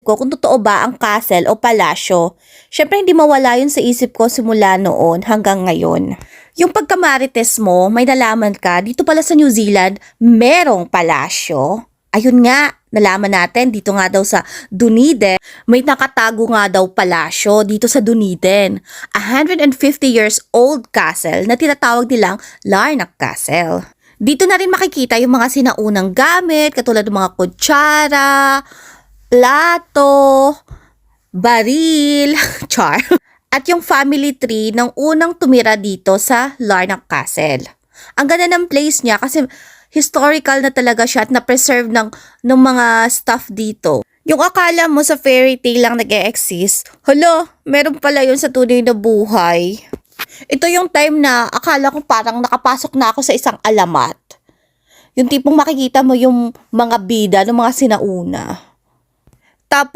ko kung totoo ba ang castle o palasyo. Syempre hindi mawala yun sa isip ko simula noon hanggang ngayon. Yung pagkamarites mo, may nalaman ka, dito pala sa New Zealand, merong palasyo. Ayun nga, nalaman natin dito nga daw sa Dunedin, may nakatago nga daw palasyo dito sa Dunedin. 150 years old castle na tinatawag nilang Larnac Castle. Dito na rin makikita yung mga sinaunang gamit, katulad ng mga kutsara, plato, baril, char. At yung family tree ng unang tumira dito sa Larnac Castle. Ang ganda ng place niya kasi historical na talaga siya at na-preserve ng mga stuff dito. Yung akala mo sa fairy tale lang nag-e-exist, hala, meron pala yun sa tunay na buhay. Ito yung time na akala ko parang nakapasok na ako sa isang alamat. Yung tipong makikita mo yung mga bida ng mga sinauna. Tapos,